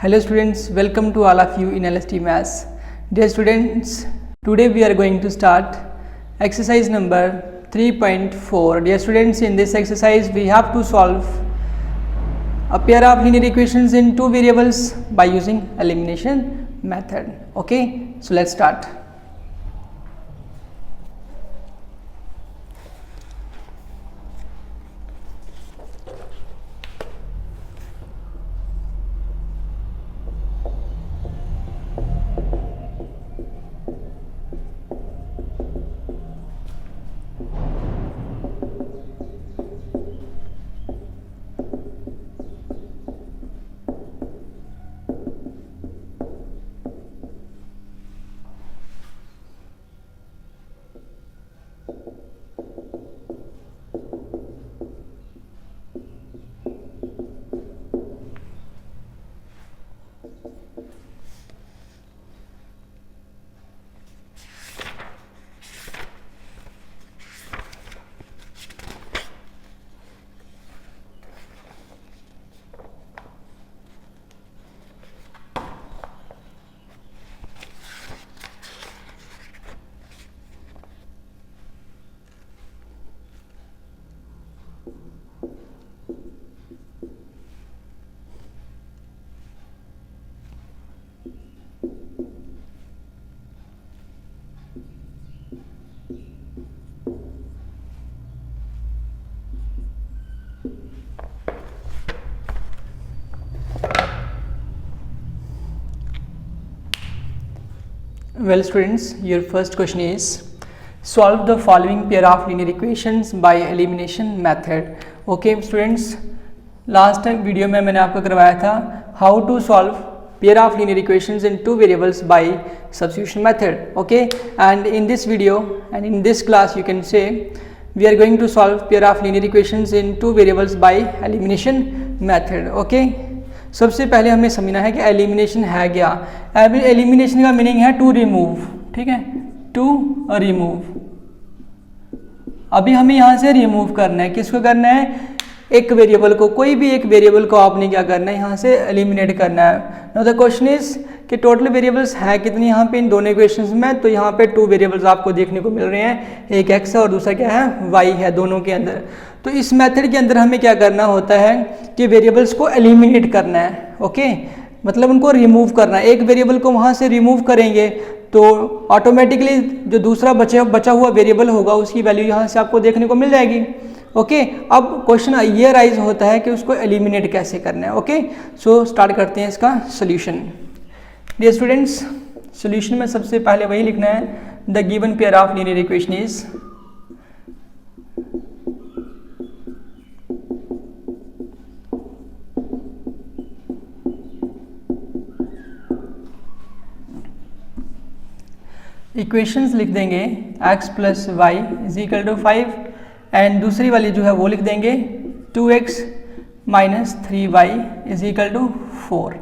Hello students, welcome to all of you in LST Maths. Dear students, today we are going to start exercise number 3.4. Dear students, in this exercise we have to solve a pair of linear equations in two variables by using elimination method. Okay, so let's start. Well students, your first question is solve the following pair of linear equations by elimination method. Okay students, last time video में मैंने आपको करवाया था how to solve pair of linear equations in two variables by substitution method. Okay, and in this video and in this class you can say we are going to solve pair of linear equations in two variables by elimination method. Okay, सबसे पहले हमें समझना है कि elimination है क्या. Elimination का meaning है टू रिमूव. ठीक है, टू रिमूव. अभी हमें यहाँ से रिमूव करना है. किसको करना है? एक वेरिएबल को. कोई भी एक वेरिएबल को आपने क्या करना है, यहाँ से एलिमिनेट करना है. नाउ द क्वेश्चन इज कि टोटल वेरिएबल्स हैं कितनी यहाँ पे इन दोनों इक्वेशंस में. तो यहाँ पे टू वेरिएबल्स आपको देखने को मिल रहे हैं. एक x है और दूसरा क्या है, y है दोनों के अंदर. तो इस मेथड के अंदर हमें क्या करना होता है कि वेरिएबल्स को एलिमिनेट करना है. ओके, मतलब उनको रिमूव करना है. एक वेरिएबल को वहाँ से रिमूव करेंगे तो ऑटोमेटिकली जो दूसरा बचा हुआ वेरिएबल होगा उसकी वैल्यू यहाँ से आपको देखने को मिल जाएगी. ओके, अब क्वेश्चन ये राइज होता है कि उसको एलिमिनेट कैसे करना है. ओके, सो स्टार्ट करते हैं इसका सोल्यूशन. डियर स्टूडेंट्स, सोल्यूशन में सबसे पहले वही लिखना है, the given pair of linear equation is equations लिख देंगे x plus y is equal to 5 and दूसरी वाली जो है वो लिख देंगे 2x minus 3y is equal to 4.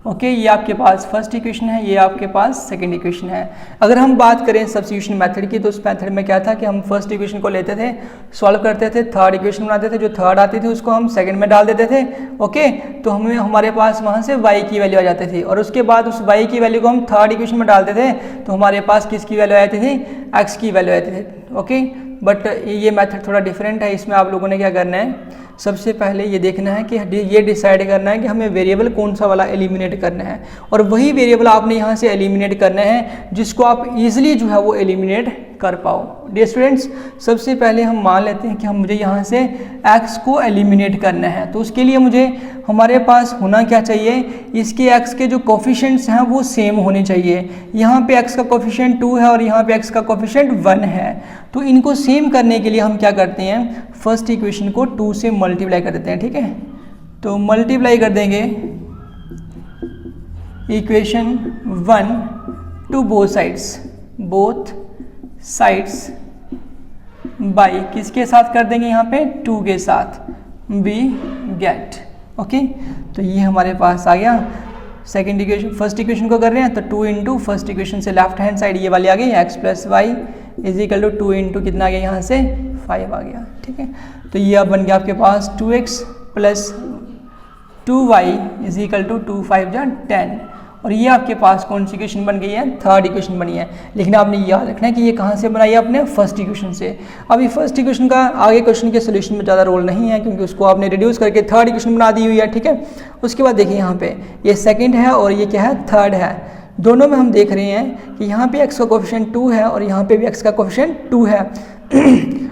Okay, ये आपके पास फर्स्ट इक्वेशन है, ये आपके पास सेकंड इक्वेशन है. अगर हम बात करें सब्स्टिट्यूशन मेथड की तो उस मेथड में क्या था कि हम फर्स्ट इक्वेशन को लेते थे, सॉल्व करते थे, थर्ड इक्वेशन बनाते थे, जो थर्ड आती थी उसको हम सेकंड में डाल देते थे. ओके, तो हमारे पास वहाँ से y की वैल्यू आ जाती थी और उसके बाद उस y की वैल्यू को हम थर्ड इक्वेशन में डालते थे तो हमारे पास किसकी वैल्यू आती थी, x की वैल्यू आती थी. ओके, बट ये मेथड थोड़ा डिफरेंट है. इसमें आप लोगों ने क्या करना है, सबसे पहले ये देखना है कि ये डिसाइड करना है कि हमें वेरिएबल कौन सा वाला एलिमिनेट करना है और वही वेरिएबल आपने यहाँ से एलिमिनेट करना है जिसको आप इजीली जो है वो एलिमिनेट कर पाओ. डियर स्टूडेंट्स, सबसे पहले हम मान लेते हैं कि मुझे यहाँ से x को एलिमिनेट करना है. तो उसके लिए मुझे हमारे पास होना क्या चाहिए, इसके x के जो कोफिशिएंट्स हैं वो सेम होने चाहिए. यहाँ पे x का कोफिशिएंट 2 है और यहाँ पे x का कोफिशिएंट 1 है. तो इनको सेम करने के लिए हम क्या करते हैं, फर्स्ट इक्वेशन को 2 से मल्टीप्लाई कर देते हैं. ठीक है, तो मल्टीप्लाई कर देंगे equation 1 to both sides by किसके साथ कर देंगे, यहाँ पे 2 के साथ. We get. ओके, तो ये हमारे पास आ गया. सेकेंड इक्वेशन फर्स्ट इक्वेशन को कर रहे हैं तो 2 इंटू फर्स्ट इक्वेशन से लेफ्ट हैंड साइड ये वाली आ गई x plus y is equal to 2 into कितना आ गया, यहाँ से 5 आ गया. ठीक है, तो ये अब बन गया आपके पास 2x plus 2y is equal to 2 5 जा 10, और ये आपके पास कौन सी इक्वेशन बन गई है, थर्ड इक्वेशन बनी है। लेकिन आपने याद रखना है कि ये कहाँ से बनाई है, आपने फर्स्ट इक्वेशन से। अभी फर्स्ट इक्वेशन का आगे क्वेश्चन के सोल्यूशन में ज़्यादा रोल नहीं है, क्योंकि उसको आपने रिड्यूस करके थर्ड इक्वेशन बना दी हुई है, ठीक है। उसके बाद देखिए यहाँ पे ये सेकंड है और ये क्या है, थर्ड है। दोनों में हम देख रहे हैं कि यहाँ पे x का कोफिशिएंट 2 है और यहाँ पे भी x का कोफिशिएंट 2 है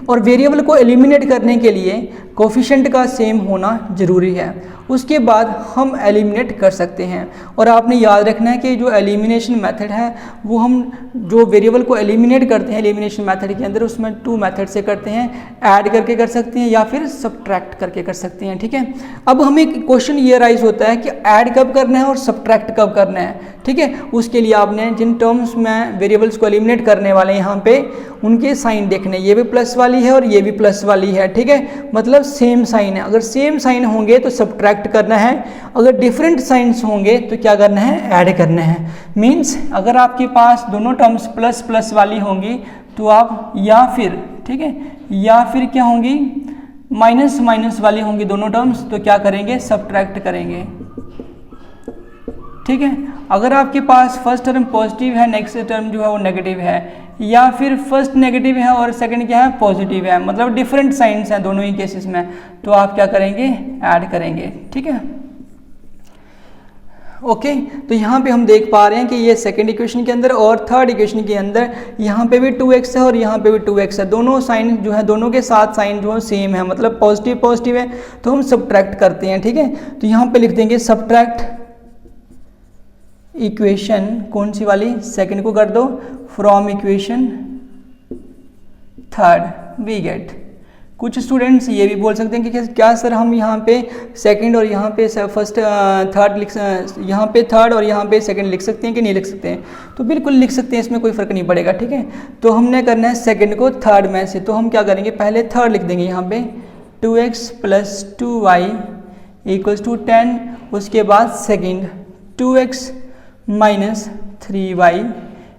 और वेरिएबल को एलिमिनेट करने के लिए कोफिशिएंट का सेम होना ज़रूरी है, उसके बाद हम एलिमिनेट कर सकते हैं। और आपने याद रखना है कि जो एलिमिनेशन मेथड है वो हम जो वेरिएबल को एलिमिनेट करते हैं एलिमिनेशन मेथड के अंदर, उसमें 2 मेथड से करते हैं, ऐड करके कर सकते हैं या फिर सब्ट्रैक्ट करके कर सकते हैं, ठीक है। अब हमें क्वेश्चन ये राइज होता है कि ऐड कब करना है और सब्ट्रैक्ट कब करना है, ठीक है। उसके लिए आपने जिन टर्म्स में वेरिएबल्स को एलिमिनेट करने वाले हैं यहाँ पे उनके साइन देखने, ये भी प्लस वाली है और ये भी प्लस वाली है, ठीक है, मतलब सेम साइन है। अगर सेम साइन होंगे तो सब्ट्रैक्ट करना है, अगर डिफरेंट साइंस होंगे तो क्या करना है, ऐड करना है। मीन्स अगर आपके पास दोनों टर्म्स प्लस प्लस वाली होंगी तो आप या फिर, ठीक है, या फिर क्या होंगी, माइनस माइनस वाली होंगी दोनों टर्म्स, तो क्या करेंगे, सब्ट्रैक्ट करेंगे, ठीक है। अगर आपके पास फर्स्ट टर्म पॉजिटिव है, नेक्स्ट टर्म जो है वो नेगेटिव है, या फिर फर्स्ट नेगेटिव है और सेकंड क्या है, पॉजिटिव है, मतलब डिफरेंट साइंस हैं दोनों ही केसेस में, तो आप क्या करेंगे, ऐड करेंगे, ठीक है। ओके, तो यहाँ पे हम देख पा रहे हैं कि ये सेकंड इक्वेशन के अंदर और थर्ड इक्वेशन के अंदर यहाँ पे भी 2x है और यहाँ पे भी 2x है, दोनों साइन जो है, दोनों के साथ साइन जो है सेम है, मतलब पॉजिटिव पॉजिटिव है, तो हम सब्ट्रैक्ट करते हैं, ठीक है। तो यहाँ पे लिख देंगे सब्ट्रैक्ट इक्वेशन, कौन सी वाली, सेकंड को कर दो, from equation third we get. कुछ स्टूडेंट्स ये भी बोल सकते हैं कि क्या सर हम यहाँ पे सेकंड और यहाँ पे फर्स्ट थर्ड लिख, यहाँ पे थर्ड और यहाँ पे सेकंड लिख सकते हैं कि नहीं लिख सकते हैं, तो बिल्कुल लिख सकते हैं, इसमें कोई फ़र्क नहीं पड़ेगा, ठीक है। तो हमने करना है सेकंड को थर्ड में से, तो हम क्या करेंगे, पहले थर्ड लिख देंगे यहाँ पे 2x plus 2y equals to 10, उसके बाद second 2x minus 3y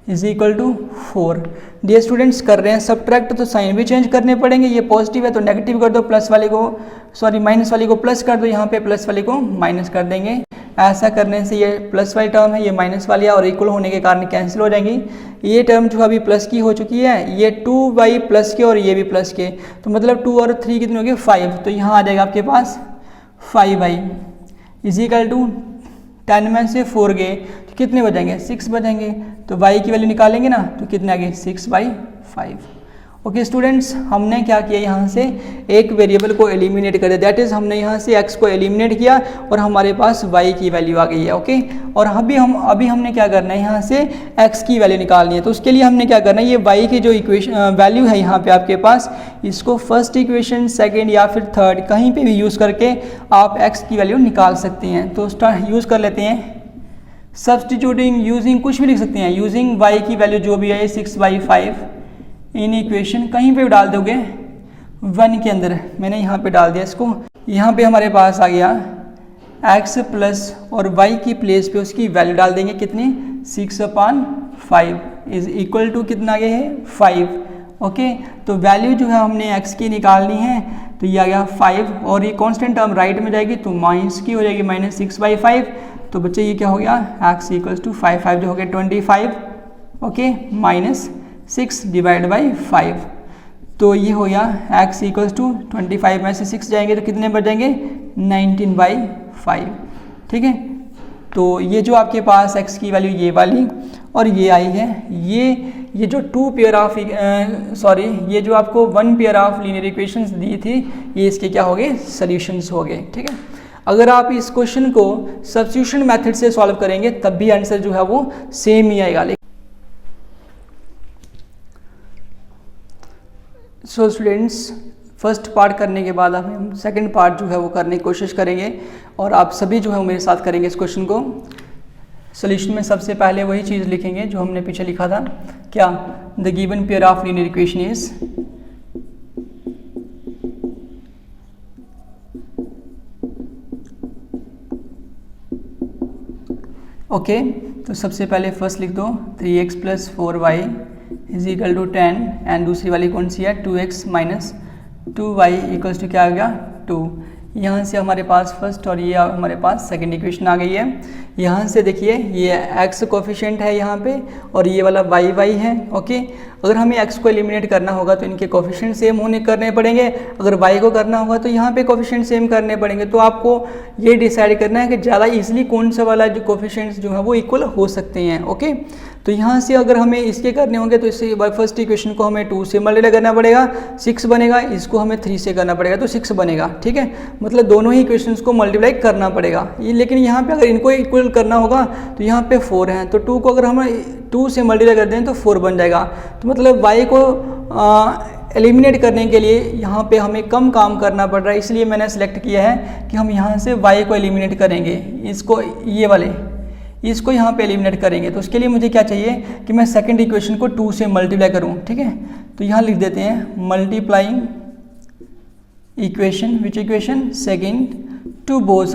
is equal to 4। Dear students कर रहे हैं सब्ट्रैक्ट, तो साइन भी चेंज करने पड़ेंगे, ये पॉजिटिव है तो नेगेटिव कर दो, प्लस वाले को सॉरी माइनस वाली को प्लस कर दो, यहाँ पे प्लस वाले को माइनस कर देंगे। ऐसा करने से ये प्लस वाली टर्म है, ये माइनस वाली है और इक्वल होने के कारण कैंसिल हो जाएंगी। ये टर्म जो अभी प्लस की हो चुकी है, ये 2y प्लस के और ये भी प्लस के, तो मतलब 2 और 3 कितने हो गए, 5, तो यहाँ आ जाएगा आपके पास 5y इज इक्वल टू 10 में से 4 गए तो कितने बचेंगे, 6 बचेंगे, तो y की वैल्यू निकालेंगे ना तो कितने आ गए, 6/5। ओके स्टूडेंट्स, हमने क्या किया, यहाँ से एक वेरिएबल को एलिमिनेट कर दिया, दैट इज हमने यहाँ से x को एलिमिनेट किया और हमारे पास y की वैल्यू आ गई है, ओके। और अभी हमने क्या करना है, यहाँ से x की वैल्यू निकालनी है, तो उसके लिए हमने क्या करना है, ये y की जो इक्वेशन वैल्यू है यहाँ पे आपके पास, इसको फर्स्ट इक्वेशन सेकेंड या फिर थर्ड कहीं पर भी यूज़ करके आप x की वैल्यू निकाल सकते हैं। तो यूज़ कर लेते हैं सब्सटीट्यूटिंग, यूजिंग, कुछ भी लिख सकते हैं, यूजिंग y की वैल्यू जो भी है 6/5 इन इक्वेशन, कहीं पे भी डाल दोगे 1 के अंदर, मैंने यहाँ पे डाल दिया इसको, यहाँ पे हमारे पास आ गया x प्लस और y की प्लेस पे उसकी वैल्यू डाल देंगे, कितनी, 6/5 इज इक्वल टू कितना आ गया है, 5। ओके, तो वैल्यू जो है हमने x की निकालनी है, तो ये आ गया 5 और ये कांस्टेंट टर्म राइट में जाएगी तो माइनस की हो जाएगी, -6/5, तो बच्चे ये क्या हो गया, x इक्वल्स टू 5 जो हो गया 25, ओके, -6 डिवाइड बाई 5, तो ये हो गया x इक्वल्स टू 25 में से 6 जाएंगे तो कितने बच जाएंगे, 19/5, ठीक है। तो ये जो आपके पास x की वैल्यू ये वाली और ये आई है, ये जो 2 पेयर ऑफ ये जो आपको 1 पेयर ऑफ लीनियर इक्वेशंस दी थी, ये इसके क्या हो गए, सॉल्यूशंस हो गए, ठीक है। अगर आप इस क्वेश्चन को सब्स्टिट्यूशन मेथड से सॉल्व करेंगे तब भी आंसर जो है वो सेम ही आएगा। सो स्टूडेंट्स, फर्स्ट पार्ट करने के बाद हम सेकंड पार्ट जो है वो करने की कोशिश करेंगे और आप सभी जो है मेरे साथ करेंगे इस क्वेश्चन को। सोल्यूशन में सबसे पहले वही चीज़ लिखेंगे जो हमने पीछे लिखा था, क्या, the given pair of linear equation is okay. तो सबसे पहले फर्स्ट लिख दो 3x plus 4y is equal to 10 and दूसरी वाली कौन सी है, 2x minus 2y equals to क्या आ गया, 2। यहाँ से हमारे पास फर्स्ट और ये हमारे पास सेकंड इक्वेशन आ गई है। यहाँ से देखिए ये x कोफिशिएंट है यहाँ पे और ये वाला y है। ओके, अगर हमें x को एलिमिनेट करना होगा तो इनके कोफिशिएंट सेम करने पड़ेंगे, अगर y को करना होगा तो यहाँ पे कोफिशिएंट सेम करने पड़ेंगे। तो आपको ये डिसाइड करना है कि ज़्यादा ईजिली कौन सा वाला जो कोफिशिएंट्स जो है वो इक्वल हो सकते हैं। ओके, तो यहाँ से अगर हमें इसके करने होंगे तो इससे फर्स्ट इक्वेशन को हमें 2 से मल्टीप्लाई करना पड़ेगा, 6 बनेगा। इसको हमें 3 से करना पड़ेगा तो 6 बनेगा। ठीक है, मतलब दोनों ही इक्वेशंस को मल्टीप्लाई करना पड़ेगा। ये लेकिन यहाँ पे अगर इनको इक्वल करना होगा तो यहाँ पे 4 हैं, तो 2 को अगर हम 2 से मल्टीप्लाई कर दें तो 4 बन जाएगा। तो मतलब y को एलिमिनेट करने के लिए यहाँ पे हमें कम काम करना पड़ रहा है, इसलिए मैंने सेलेक्ट किया है कि हम यहाँ से y को एलिमिनेट करेंगे। इसको ये वाले इसको यहाँ पे एलिमिनेट करेंगे। तो उसके लिए मुझे क्या चाहिए कि मैं सेकंड इक्वेशन को 2 से मल्टीप्लाई करूँ। ठीक है, तो यहाँ लिख देते हैं multiplying equation, which equation, second, to both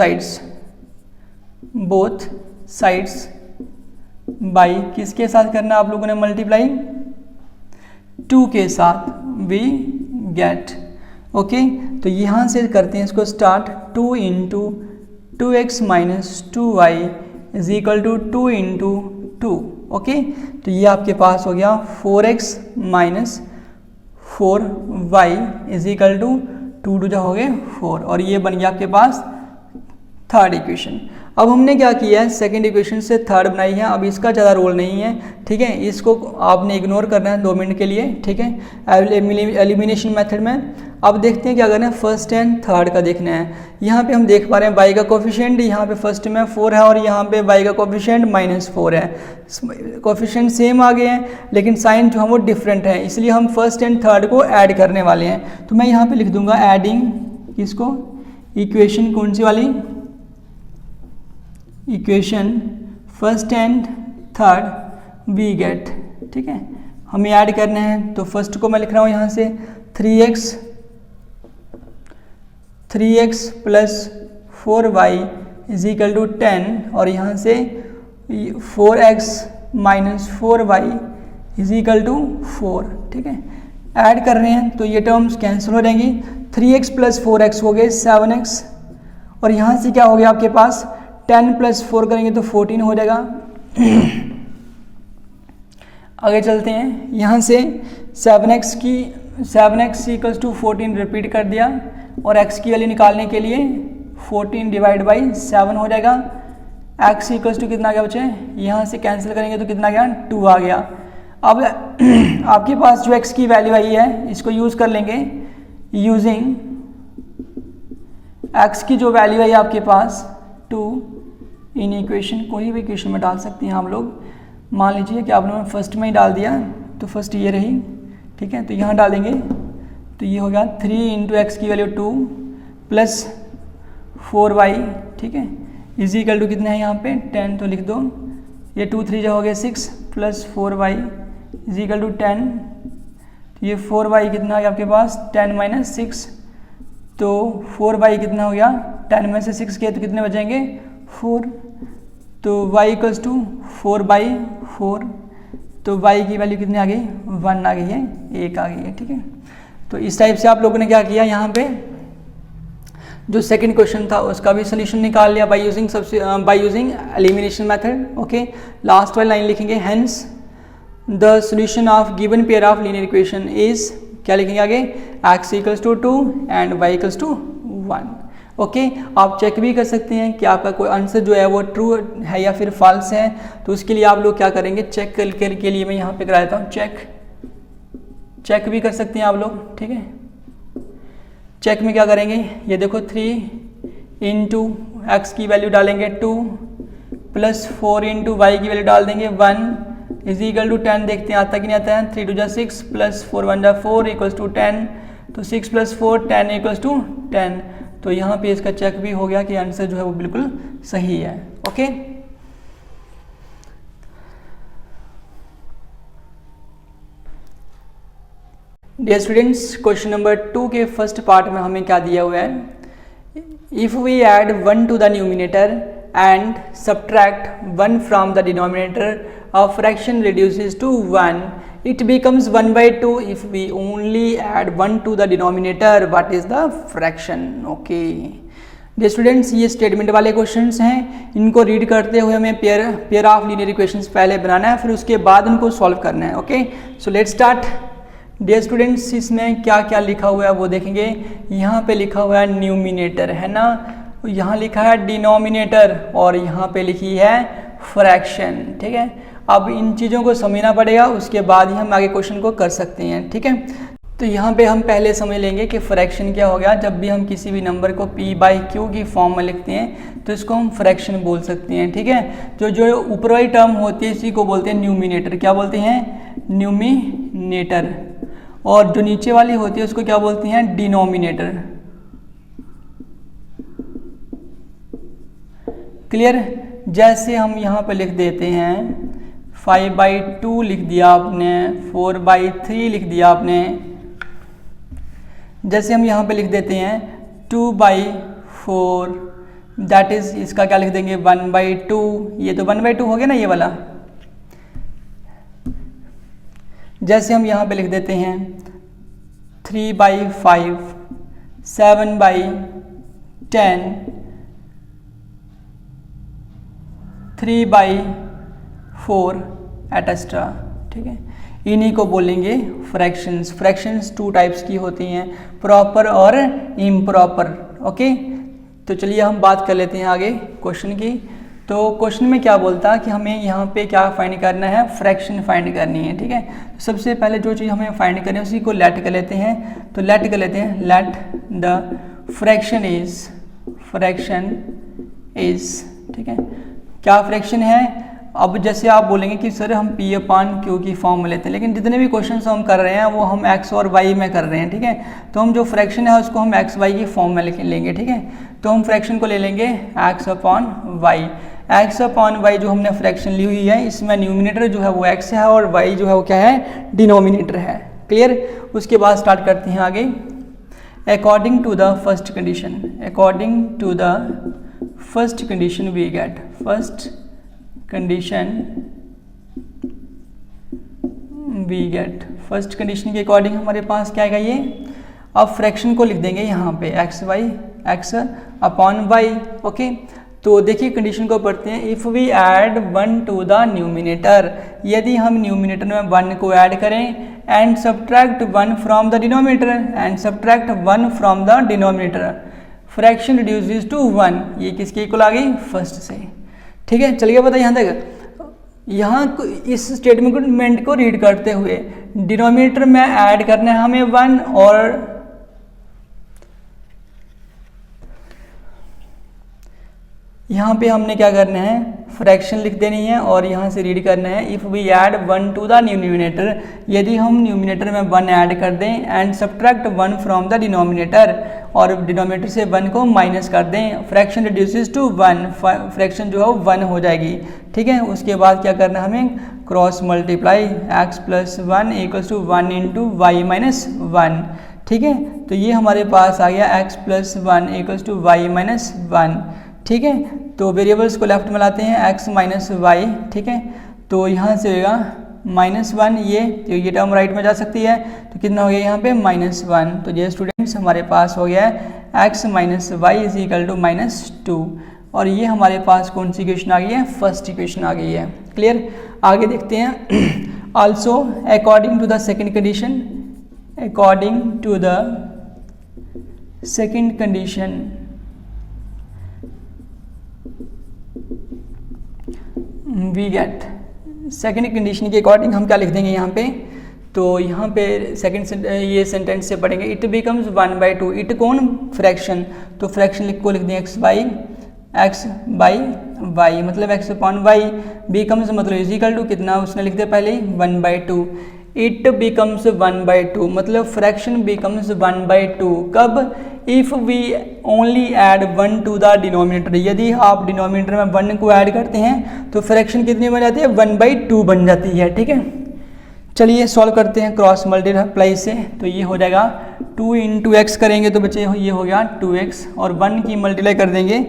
sides by किसके साथ करना आप लोगों ने मल्टीप्लाइंग, 2 के साथ, वी गेट। ओके, तो यहाँ से करते हैं इसको start. 2 into 2x minus 2y is equal to 2 into 2। Okay, तो ये आपके पास हो गया 4x minus 4y is equal to 2 2 हो गए 4, और ये बन गया आपके पास थर्ड इक्वेशन। अब हमने क्या किया है, सेकंड इक्वेशन से थर्ड बनाई है। अब इसका ज़्यादा रोल नहीं है। ठीक है, इसको आपने इग्नोर करना है 2 मिनट के लिए। ठीक है, एलिमिनेशन मेथड में। अब देखते हैं क्या करना है, फर्स्ट एंड थर्ड का देखना है। यहाँ पे हम देख पा रहे हैं y का कोफिशिएंट यहाँ पे फर्स्ट में 4 है और यहाँ पे y का कोफिशिएंट -4 है। कोफिशिएंट सेम आ गए हैं लेकिन साइन जो है वो डिफरेंट है, इसलिए हम फर्स्ट एंड थर्ड को ऐड करने वाले हैं। तो मैं यहाँ पे लिख दूंगा एडिंग इसको इक्वेशन, कौन सी वाली equation, first and third we get. ठीक है, हमें ऐड करना है। तो फर्स्ट को मैं लिख रहा हूँ यहाँ से 3x plus 4y is equal to 10, और यहाँ से 4x minus 4y is equal to 4। ठीक है, ऐड कर रहे हैं तो ये टर्म्स कैंसिल हो जाएंगी। 3x प्लस 4x हो गए 7x, और यहाँ से क्या हो गया आपके पास 10 प्लस 4 करेंगे तो 14 हो जाएगा। आगे चलते हैं, यहाँ से 7x इक्वल्स टू 14 रिपीट कर दिया, और x की वैल्यू निकालने के लिए 14 डिवाइड बाई 7 हो जाएगा। x इक्वल्स टू कितना आ गया बच्चे, यहाँ से कैंसिल करेंगे तो कितना गया 2 आ गया। अब आपके पास जो x की वैल्यू आई है इसको यूज़ कर लेंगे। यूजिंग x की जो वैल्यू आई आपके पास 2 इन इक्वेशन, कोई भी इक्वेशन में डाल सकते हैं हम लोग। मान लीजिए कि आप लोगों ने फर्स्ट में ही डाल दिया तो फर्स्ट ये रही। ठीक है, तो यहाँ डालेंगे तो ये हो गया 3 इंटू एक्स की वैल्यू 2 प्लस 4y। ठीक है, इज इक्वल टू कितना है यहाँ पे 10, तो लिख दो। ये 2 3 जो हो गया 6 plus 4y is equal to 10। तो ये 4y कितना हो गया आपके पास 10 माइनस 6, तो 4y कितना हो गया 10 में से 6 किए तो कितने बचेंगे 4। तो y इक्वल्स टू 4/4, तो y की वैल्यू कितनी आ गई 1 आ गई है, 1 आ गई है। ठीक है, तो इस टाइप से आप लोगों ने क्या किया, यहाँ पे जो सेकंड क्वेश्चन था उसका भी सोल्यूशन निकाल लिया by using elimination method. Okay, last वाली लाइन लिखेंगे, hence the solution of given pair of linear equation is, क्या लिखेंगे आगे, x equals to 2 and y equals to 1। Okay, आप चेक भी कर सकते हैं कि आपका कोई आंसर जो है वो ट्रू है या फिर फॉल्स है। तो उसके लिए आप लोग क्या करेंगे, चेक करने के लिए मैं यहाँ पे करा देता हूँ चेक भी कर सकते हैं आप लोग। ठीक है, चेक में क्या करेंगे, ये देखो 3 इंटू एक्स की वैल्यू डालेंगे 2 प्लस 4 इंटू वाई की वैल्यू डाल देंगे 1 इज इक्वल टू 10। देखते हैं आता कि नहीं आता है। 3 2 जा 6 प्लस 4 1 जा 4 इक्वल्स टू 10, तो 6 प्लस 4 10 इक्वल्स टू 10। तो यहाँ पे इसका चेक भी हो गया कि आंसर जो है वो बिल्कुल सही है। Okay, dear students, question number 2 के फर्स्ट पार्ट में हमें क्या दिया हुआ है, if we add 1 to the numerator and subtract 1 from the denominator, a fraction reduces to 1, it becomes 1/2 if we only add 1 to the denominator. What is the fraction? Okay, dear students, ये statement वाले questions हैं, इनको read करते हुए हमें pair of linear equations पहले बनाना है, फिर उसके बाद उनको सॉल्व करना है। Okay, so let's start. Dear students, इसमें क्या क्या लिखा हुआ है वो देखेंगे। यहाँ पे लिखा हुआ है न्यूमिनेटर, है ना, यहाँ लिखा है डिनोमिनेटर और यहाँ पे लिखी है फ्रैक्शन। ठीक है, अब इन चीज़ों को समझना पड़ेगा, उसके बाद ही हम आगे क्वेश्चन को कर सकते हैं। ठीक है, तो यहाँ पे हम पहले समझ लेंगे कि फ्रैक्शन क्या हो गया। जब भी हम किसी भी नंबर को p/q की फॉर्म में लिखते हैं तो इसको हम फ्रैक्शन बोल सकते हैं। ठीक है, जो ऊपर वाली टर्म होती है इसी को बोलते हैं न्यूमिनेटर। क्या बोलते हैं? न्यूमिनेटर। और जो नीचे वाली होती है उसको क्या बोलते हैं? डिनोमिनेटर। क्लियर? जैसे हम यहाँ पे लिख देते हैं 5/2 लिख दिया आपने, 4/3 लिख दिया आपने। जैसे हम यहाँ पे लिख देते हैं 2/4, दैट इज, इसका क्या लिख देंगे? 1/2। ये तो 1/2 हो गया ना ये वाला। जैसे हम यहाँ पे लिख देते हैं 3/5, 7/10, 3/4 एटस्ट्रा। ठीक है, इन्हीं को बोलेंगे फ्रैक्शंस। फ्रैक्शंस 2 टाइप्स की होती हैं, प्रॉपर और इम्प्रॉपर। ओके, तो चलिए हम बात कर लेते हैं आगे क्वेश्चन की। तो क्वेश्चन में क्या बोलता है कि हमें यहाँ पे क्या फाइंड करना है? फ्रैक्शन फाइंड करनी है। ठीक है, तो सबसे पहले जो चीज़ हमें फाइंड करनी है उसी को लेट कर लेते हैं। तो लेट कर लेते हैं, लेट द फ्रैक्शन इज। ठीक है, क्या फ्रैक्शन है? अब जैसे आप बोलेंगे कि सर हम p/q की फॉर्म में लेते हैं, लेकिन जितने भी क्वेश्चन हम कर रहे हैं वो हम x और y में कर रहे हैं। ठीक है, तो हम जो फ्रैक्शन है उसको हम x y की फॉर्म में लेंगे। ठीक है, तो हम फ्रैक्शन को ले लेंगे x/y। x/y जो हमने फ्रैक्शन ली हुई है, इसमें न्यूमिनेटर जो है वो x है और y जो है वो क्या है? डिनोमिनेटर है। क्लियर? उसके बाद स्टार्ट करते हैं आगे। According to the first condition we get, first condition के अकॉर्डिंग हमारे पास क्या आएगा ये? अब फ्रैक्शन को लिख देंगे यहाँ पे x/y। ओके, तो देखिए कंडीशन को पढ़ते हैं। If we add 1 to the numerator, यदि हम न्यूमिनेटर में 1 को ऐड करें, and subtract 1 from the denominator, fraction reduces to 1। ये किसके इक्वल आ गई? फर्स्ट से। ठीक है, चलिए बताइए यहाँ तक। यहाँ इस स्टेटमेंट को रीड करते हुए डिनोमिनेटर में ऐड करना है हमें 1, और यहाँ पे हमने क्या करना है? फ्रैक्शन लिख देनी है और यहाँ से रीड करना है if we add 1 to the numerator, यदि हम न्यूमिनेटर में 1 ऐड कर दें, and subtract 1 from the denominator, और डिनोमिनेटर से 1 को माइनस कर दें, फ्रैक्शन रिड्यूसेस टू 1, फ्रैक्शन जो है 1 हो जाएगी। ठीक है, उसके बाद क्या करना है हमें? Cross multiply x+1 = 1 × y - 1। ठीक है, तो ये हमारे पास आ गया x+1 = y - 1। ठीक है, तो वेरिएबल्स को लेफ्ट में लाते हैं, x - y। ठीक है, तो यहाँ से होगा -1, ये टर्म राइट में जा सकती है, तो कितना हो गया यहाँ पे? -1। तो ये स्टूडेंट्स हमारे पास हो गया है x - y = -2, और ये हमारे पास कौन सी इक्वेशन आ गई है? फर्स्ट इक्वेशन आ गई है। क्लियर? आगे देखते हैं। Also according to the second condition, we get, second condition के अकॉर्डिंग हम क्या लिख देंगे यहाँ पे? तो यहाँ पे सेकेंड ये सेंटेंस से पढ़ेंगे, इट बिकम्स 1/2। इट कौन? फ्रैक्शन। तो फ्रैक्शन को लिख दें x/y, मतलब x/y, बिकम्स मतलब इजिकल टू कितना? उसने लिख दिया पहले 1/2। इट बिकम्स 1/2 मतलब फ्रैक्शन बिकम्स 1/2 कब? If we only add 1 to the denominator, यदि आप डिनोमिनेटर में 1 को ऐड करते हैं तो फ्रैक्शन कितनी बन जाती है? 1/2 बन जाती है। ठीक है, चलिए सॉल्व करते हैं क्रॉस मल्टीप्लाई से। तो ये हो जाएगा 2 × x करेंगे तो बच्चे ये हो गया 2x, और 1 की मल्टीप्लाई कर देंगे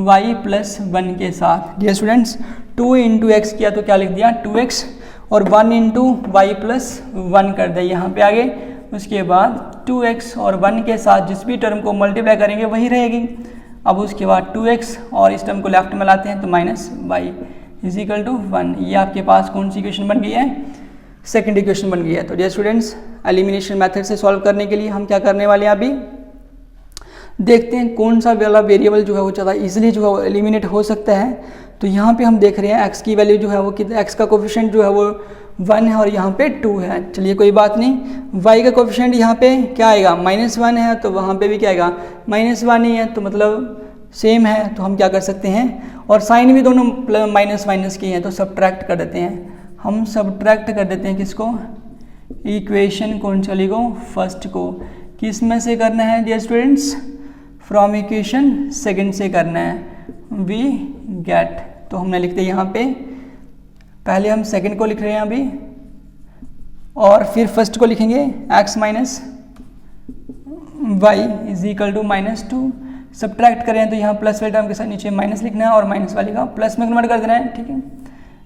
y+1 के साथ। डियर स्टूडेंट्स, 2 × x किया तो क्या लिख दिया? 2x, और 1 × y+1 कर दिया यहाँ पे आगे। उसके बाद 2x और 1 के साथ जिस भी टर्म को मल्टीप्लाई करेंगे वही रहेगी, अब उसके बाद 2x और इस टर्म को लेफ्ट में लाते हैं तो minus y is equal to 1। ये आपके पास कौन सी इक्वेशन बन गई है? सेकंड इक्वेशन बन गई है। तो डियर स्टूडेंट्स, एलिमिनेशन मेथड से सॉल्व करने के लिए हम क्या करने वाले हैं, अभी देखते हैं कौन सा वाला वेरिएबल जो है वो ज़्यादा इजीली जो है वो एलिमिनेट हो सकता है। तो यहाँ पे हम देख रहे हैं x की वैल्यू जो है वो कितना, x का कोफिशिएंट जो है वो 1 है और यहाँ पे 2 है। चलिए कोई बात नहीं, y का कोफिशिएंट यहाँ पे क्या आएगा, -1 है, तो वहाँ पे भी क्या आएगा, -1 ही है, तो मतलब सेम है। तो हम क्या कर सकते हैं, और साइन भी दोनों माइनस माइनस की हैं, तो सब्ट्रैक्ट कर देते हैं। हम सब्ट्रैक्ट कर देते हैं किसको, इक्वेशन कौन सा लिखो, फर्स्ट को। किस में से करना है dear students, from equation second से करना है, वी गेट। तो हमने लिख दिया यहाँ पे, पहले हम सेकंड को लिख रहे हैं अभी, और फिर फर्स्ट को लिखेंगे x minus y is equal to -2। Subtract करें तो यहाँ प्लस वाले टर्म के साथ नीचे माइनस लिखना है और माइनस वाले का प्लस में कन्वर्ट कर देना है, ठीक है।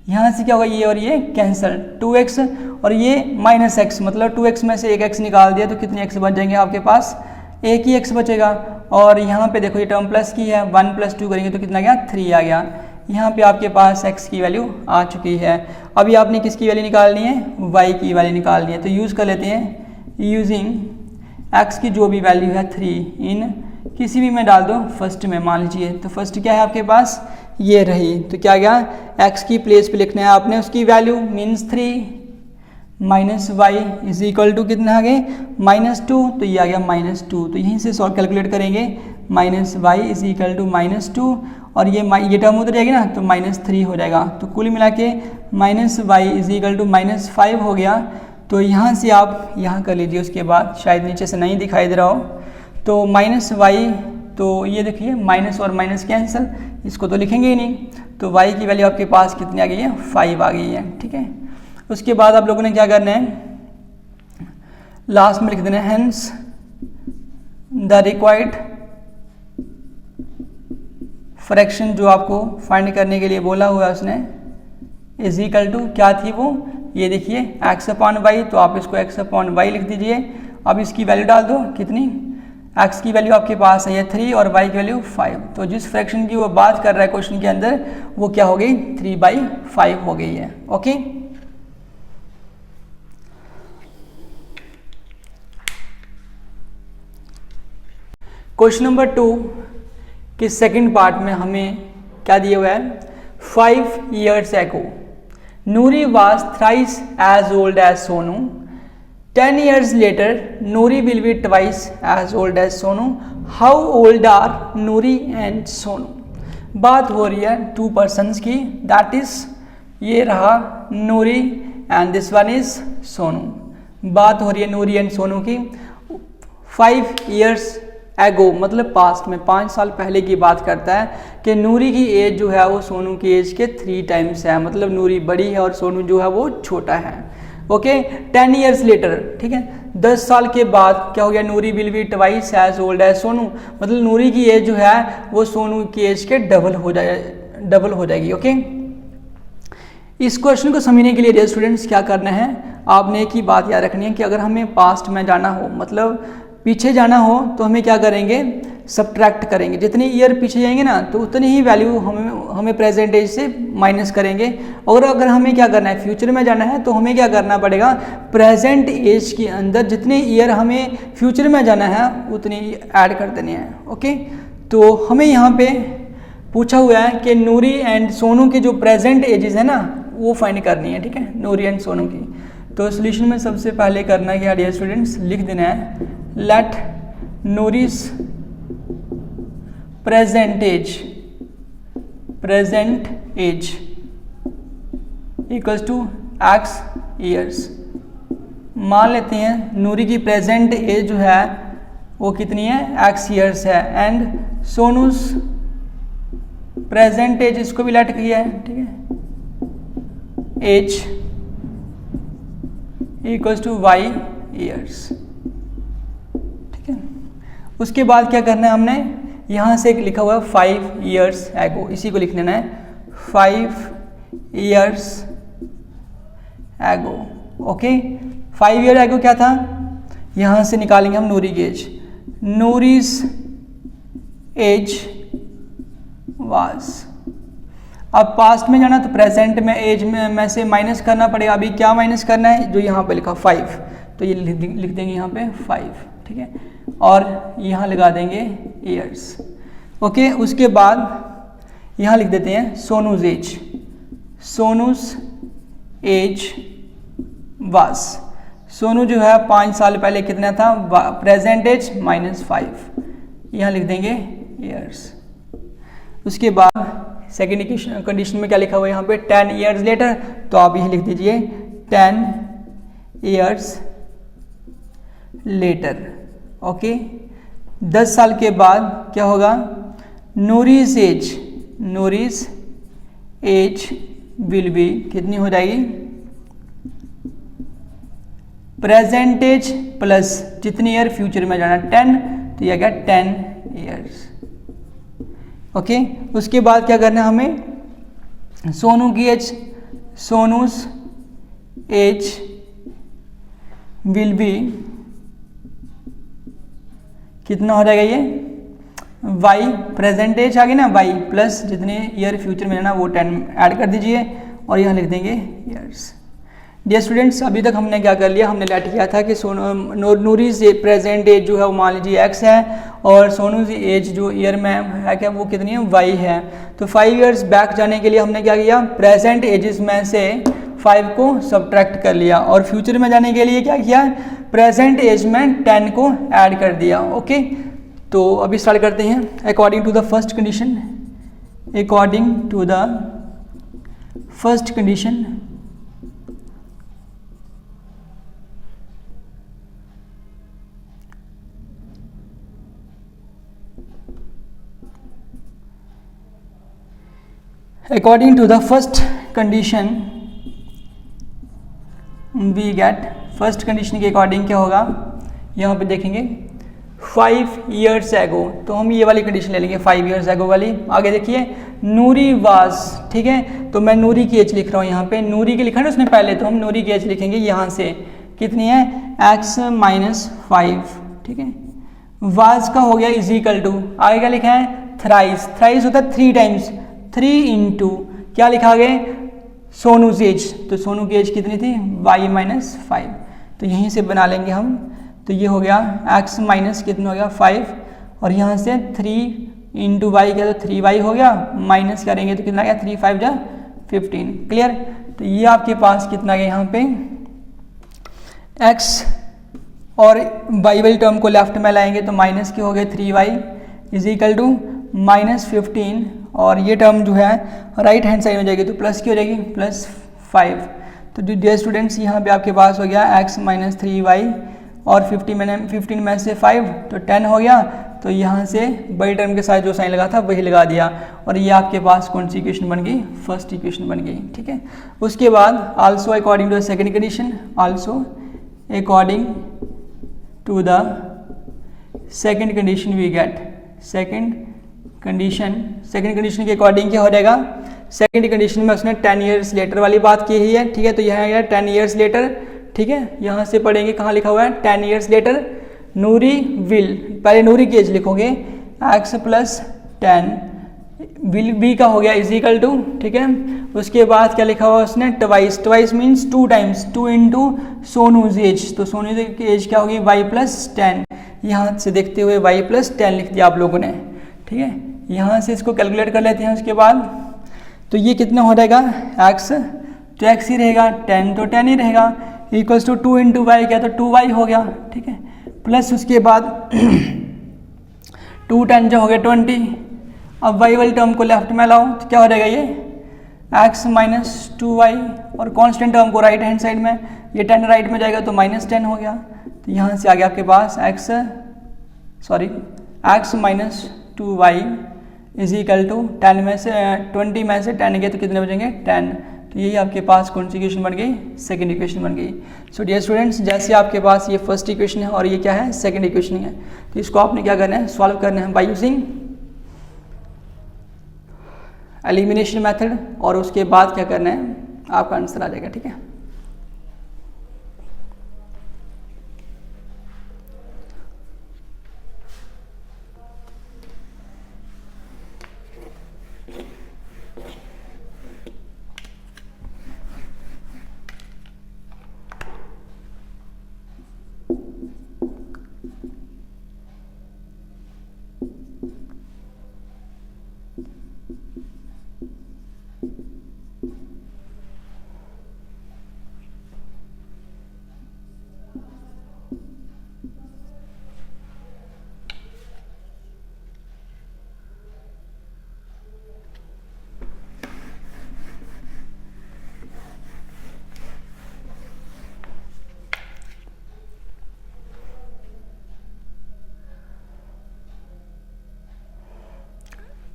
यहाँ से क्या होगा, ये और ये कैंसल, 2x और ये -x, मतलब 2x में से एक x निकाल दिया तो कितने x बच जाएंगे आपके पास, एक ही x बचेगा। और यहाँ पे देखो ये टर्म प्लस की है, 1 + 2 करेंगे तो कितना गया, 3 आ गया। यहाँ पे आपके पास x की वैल्यू आ चुकी है। अभी आपने किसकी वैल्यू निकालनी है, y की वैल्यू निकालनी है। तो यूज़ कर लेते हैं, यूजिंग x की जो भी वैल्यू है 3 इन किसी भी में डाल दो, फर्स्ट में मान लीजिए। तो फर्स्ट क्या है आपके पास, ये रही, तो क्या गया, x की प्लेस पे लिखना है आपने उसकी value, means 3 minus y is equal to कितना आ गए, -2, तो ये आ गया -2। तो यहीं से सॉल्व कैलकुलेट करेंगे, -y इज इक्वल टू -2 और ये टर्म उधर जाएगी ना तो -3 हो जाएगा। तो कुल मिला के -y इज इक्वल टू -5 हो गया। तो यहाँ से आप यहाँ कर लीजिए, उसके बाद शायद नीचे से नहीं दिखाई दे रहा हो, तो -y, तो ये देखिए माइनस और माइनस कैंसिल, इसको तो लिखेंगे ही नहीं। तो y की वैल्यू आपके पास कितनी आ गई है, 5 आ गई है, ठीक है। उसके बाद आप लोगों ने क्या करना है, लास्ट में लिख देना है हेंस द रिक्वायर्ड फ्रैक्शन, जो आपको फाइंड करने के लिए बोला हुआ है उसने, इज इक्वल टू क्या थी वो, ये देखिए x/y, तो आप इसको x/y लिख दीजिए। अब इसकी वैल्यू डाल दो, कितनी, x की वैल्यू आपके पास है 3 और y की वैल्यू 5। तो जिस फ्रैक्शन की वो बात कर रहा है क्वेश्चन के अंदर, वो क्या हो गई, 3/5 हो गई है, ओके। क्वेश्चन नंबर 2 के सेकंड पार्ट में हमें क्या दिया हुआ है, 5 years ago Nuri was thrice as old as Sonu. 10 years later Nuri will be twice as old as Sonu. How old are Nuri and Sonu? बात हो रही है 2 persons की, that is ये रहा Nuri and this one is Sonu। बात हो रही है Nuri and Sonu की। 5 years एगो मतलब पास्ट में, 5 साल पहले की बात करता है कि नूरी की एज जो है वो सोनू की एज के 3 टाइम्स है, मतलब नूरी बड़ी है और सोनू जो है वो छोटा है, ओके। 10 years लेटर, ठीक है, 10 साल के बाद क्या हो गया, Noori will be twice as old as Sonu, मतलब नूरी की एज जो है वो सोनू की एज के डबल हो जाएगी, ओके। इस क्वेश्चन को समझने के लिए डियर स्टूडेंट्स क्या करना है, आपने एक ही बात याद रखनी है कि अगर हमें पास्ट में जाना हो, मतलब पीछे जाना हो, तो हमें क्या करेंगे, सब्ट्रैक्ट करेंगे। जितनी ईयर पीछे जाएंगे ना तो उतनी ही वैल्यू हमें प्रेजेंट एज से माइनस करेंगे। और अगर हमें क्या करना है, फ्यूचर में जाना है, तो हमें क्या करना पड़ेगा, प्रेजेंट एज के अंदर जितने ईयर हमें फ्यूचर में जाना है उतनी ऐड कर देने हैं, ओके। तो हमें यहाँ पे पूछा हुआ है कि नूरी एंड सोनू की जो प्रेजेंट एजेस है ना वो फाइंड करनी है, ठीक है, नूरी एंड सोनू की। तो सोल्यूशन में सबसे पहले करना है क्या डियर स्टूडेंट्स, लिख देना है let Noori's present age equals to x years. मान लेते हैं नूरी की प्रेजेंट एज जो है वो कितनी है, x ईयर्स है, एंड सोनूस प्रेजेंट एज, इसको भी लेट किया है, ठीक है, age equals to y years, ठीक है। उसके बाद क्या करना है, हमने यहाँ से लिखा हुआ है 5 years ago, इसी को लिख लेना है 5 years ago, okay. 5 year ago क्या था, यहाँ से निकालेंगे हम नूरी की एज, नूरीज एज वाज। अब पास्ट में जाना तो प्रेजेंट में एज में से माइनस करना पड़ेगा। अभी क्या माइनस करना है, जो यहाँ पे लिखा 5, तो ये लिख देंगे यहाँ पे 5, ठीक है, और यहाँ लगा देंगे ईयर्स। ओके, उसके बाद यहाँ लिख देते हैं Sonu's age. Sonu's age was, Sonu जो है 5 साल पहले कितना था, प्रेजेंट एज -5, यहाँ लिख देंगे ईयर्स। उसके बाद सेकेंड कंडीशन में क्या लिखा हुआ है यहाँ पे 10 ईयर्स लेटर, तो आप यही लिख दीजिए 10 ईयर्स लेटर। ओके, 10 साल के बाद क्या होगा, नूरीज एज विल बी कितनी हो जाएगी, प्रेजेंट एज प्लस जितनी ईयर फ्यूचर में जाना 10, तो यह क्या 10 ईयर्स। ओके, उसके बाद क्या करना है हमें, सोनू की age, Sonu's age will be कितना हो जाएगा, ये वाई, प्रेजेंट एज आ गई ना वाई, प्लस जितने ईयर फ्यूचर में जाना वो 10 ऐड कर दीजिए और यहाँ लिख देंगे ईयर्स। डियर स्टूडेंट्स, अभी तक हमने क्या कर लिया, हमने लेट किया था कि नूरीज प्रेजेंट एज जो है वो मान लीजिए x है और सोनू की एज जो ईयर में है क्या वो कितनी है y है। तो 5 इयर्स बैक जाने के लिए हमने क्या किया, प्रेजेंट एजेस में से 5 को सब्ट्रैक्ट कर लिया और फ्यूचर में जाने के लिए क्या किया, प्रेजेंट एज में 10 को ऐड कर दिया। ओके, तो अभी स्टार्ट करते हैं। According to the first condition, according to the first condition, according to the first condition we get, first condition के अकॉर्डिंग क्या होगा, यहाँ पे देखेंगे 5 years ago, तो हम ये वाली कंडीशन ले लेंगे 5 years ago वाली। आगे देखिए नूरी वाज, ठीक है, तो मैं नूरी की एज लिख रहा हूँ यहाँ पे, नूरी की लिखा है ना उसने पहले, तो हम नूरी की एज लिखेंगे यहाँ से कितनी है x -5, ठीक है। वाज का हो गया इज इक्वल टू, आगे क्या लिखा है थ्राइस, थ्राइस होता है 3 टाइम्स, 3 इंटू क्या लिखा गया सोनूज एज, तो सोनू की एज कितनी थी y -5, तो यहीं से बना लेंगे हम। तो ये हो गया x माइनस कितना हो गया 5 और यहाँ से 3 इंटू वाई किया तो 3y हो गया, माइनस करेंगे तो कितना गया 3 5 जा 15। क्लियर, तो ये आपके पास कितना गया यहाँ पे x और y वाली टर्म को लेफ्ट में लाएंगे तो माइनस के हो गए 3y इज इक्वल टू -15 और ये टर्म जो है राइट हैंड साइड में जाएगी तो प्लस की हो जाएगी +5। तो डियर स्टूडेंट्स यहाँ पे आपके पास हो गया x -3y और 15 में से 5 तो 10 हो गया, तो यहाँ से बड़ी टर्म के साथ जो साइन लगा था वही लगा दिया और ये आपके पास कौन सी इक्वेशन बन गई, फर्स्ट इक्वेशन बन गई, ठीक है। उसके बाद also according to the second condition, also according to the second condition we get, second condition के अकॉर्डिंग क्या हो जाएगा, सेकेंड कंडीशन में उसने 10 ईयर्स लेटर वाली बात की ही है, ठीक है, तो यहाँ आएगा 10 ईयर्स लेटर, ठीक है। यहाँ से पढ़ेंगे कहाँ लिखा हुआ है 10 ईयर्स लेटर नूरी विल, पहले नूरी की एज लिखोगे x + 10 विल बी का हो गया इज इक्वल टू, ठीक है। उसके बाद क्या लिखा हुआ उसने twice means 2 times, 2 into सोनूज as, तो सोनू की एज क्या होगी y + 10, यहाँ से देखते हुए y + 10 लिख दिया आप लोगों ने, ठीक है। यहाँ से इसको कैलकुलेट कर लेते हैं। उसके बाद तो ये कितना हो जाएगा x, तो x ही रहेगा, 10 तो 10 ही रहेगा, इक्वल्स टू 2 इंटू वाई क्या तो 2y हो गया, ठीक है, प्लस उसके बाद 2 10 जो हो गया 20। अब y वाली टर्म को लेफ्ट में लाओ तो क्या हो जाएगा ये x -2y और कांस्टेंट टर्म को राइट हैंड साइड में, ये 10 राइट में जाएगा तो -10 हो गया, तो यहाँ से आ गया आपके पास x -2y is equal to 10 में से 20 में से 10 गए तो कितने बचेंगे 10, तो यही आपके पास कौन सी इक्वेशन बन गई, सेकंड इक्वेशन बन गई। सो डियर स्टूडेंट्स, जैसे आपके पास ये फर्स्ट इक्वेशन है और ये क्या है सेकंड इक्वेशन है, तो इसको आपने क्या करना है सॉल्व करना है बाय यूजिंग एलिमिनेशन मेथड और उसके बाद क्या करना है आपका आंसर आ जाएगा, ठीक है।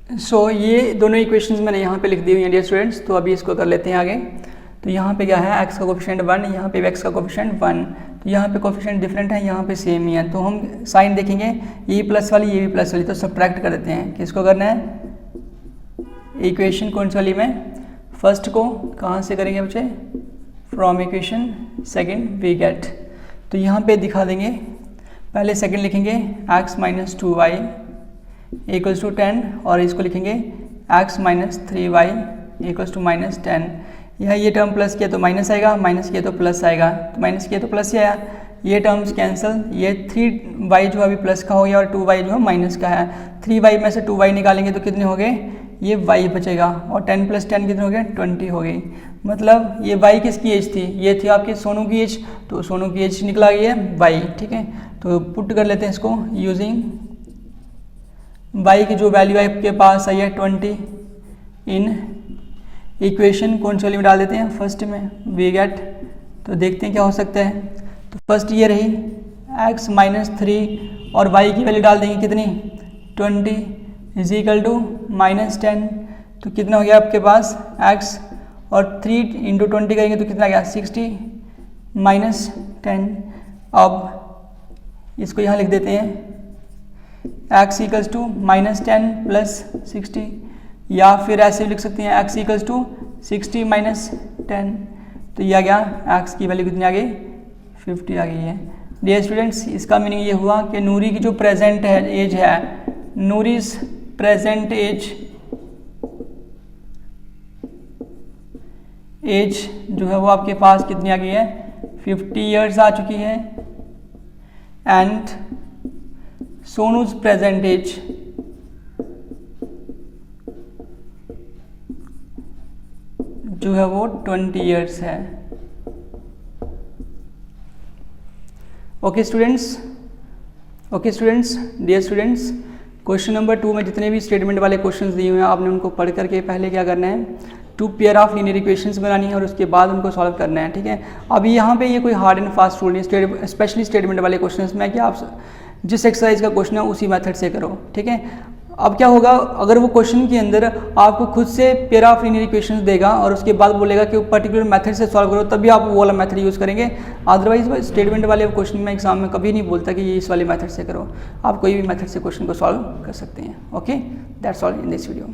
ये दोनों इक्वेशंस मैंने यहाँ पे लिख दी हुई हैं डियर स्टूडेंट्स। तो अभी इसको कर लेते हैं आगे। तो यहाँ पे क्या है, x का कोफिशिएंट 1, यहाँ पे x का कोफिशिएंट 1। तो यहाँ पे कोफिशिएंट डिफरेंट है, यहाँ पे सेम ही है। तो हम साइन देखेंगे, ये प्लस वाली ये भी प्लस वाली, तो सब्ट्रैक्ट कर देते हैं। किसको करना है, इक्वेशन कौन सी वाली में, फर्स्ट को कहाँ से करेंगे बच्चे, from equation second we get. तो यहाँ पे दिखा देंगे, पहले सेकेंड लिखेंगे x minus 2y equals to 10, और इसको लिखेंगे x minus 3y equals to minus 10। यह ये टर्म प्लस किया तो माइनस आएगा, माइनस किया तो प्लस आएगा, तो माइनस किया तो प्लस ही आया। ये टर्म्स कैंसिल, ये 3y जो अभी प्लस का हो गया और 2y जो है माइनस का है। 3y में से 2y निकालेंगे तो कितने हो गए, ये y बचेगा, और 10 प्लस 10 कितने हो गए, 20 हो गई। मतलब ये y किसकी एज थी, ये थी आपकी सोनू की एज, तो सोनू की एज निकला गई है y, ठीक है। तो पुट कर लेते हैं इसको, यूजिंग y की जो वैल्यू आपके पास आई है 20 इन इक्वेशन कौन सी वाली में डाल देते हैं, फर्स्ट में वी गेट। तो देखते हैं क्या हो सकता है। तो फर्स्ट ये रही x माइनस 3 और y की वैल्यू डाल देंगे कितनी, 20 इज इक्वल टू माइनस 10। तो कितना हो गया आपके पास x, और 3 इंटू 20 करेंगे तो कितना गया 60 माइनस 10। अब इसको यहाँ लिख देते हैं x equals to minus 10 plus 60, या फिर ऐसे भी लिख सकते हैं x इक्वल्स टू 60 माइनस 10। तो ये आ गया, x की वैल्यू कितनी आ गई, 50 आ गई है। डियर स्टूडेंट्स, इसका मीनिंग ये हुआ कि नूरी की जो प्रेजेंट है एज है, नूरीज प्रेजेंट एज जो है वो आपके पास कितनी आ गई है, 50 ईयर्स आ चुकी है। एंड सोनूज प्रेजेंट एज जो है वो 20 ईयर्स है। Okay students, dear students, question number 2 में जितने भी स्टेटमेंट वाले क्वेश्चंस दिए हुए हैं आपने उनको पढ़ करके पहले क्या करना है, 2 पेयर ऑफ लीनियर इक्वेशंस बनानी है और उसके बाद उनको सॉल्व करना है, ठीक है। अभी यहाँ पे ये कोई हार्ड एंड फास्ट रूल नहीं, स्पेशली स्टेटमेंट वाले क्वेश्चंस में कि आप जिस एक्सरसाइज का क्वेश्चन है उसी मेथड से करो, ठीक है। अब क्या होगा, अगर वो क्वेश्चन के अंदर आपको खुद से पेयर ऑफ लीनियर इक्वेशंस देगा और उसके बाद बोलेगा कि वो पर्टिकुलर मेथड से सॉल्व करो, तभी आप वो वाला मेथड यूज़ करेंगे। अदरवाइज स्टेटमेंट वाले क्वेश्चन में एग्जाम में कभी नहीं बोलता कि ये इस वाले मेथड से करो, आप कोई भी मेथड से क्वेश्चन को सॉल्व कर सकते हैं। Okay, that's all in this video.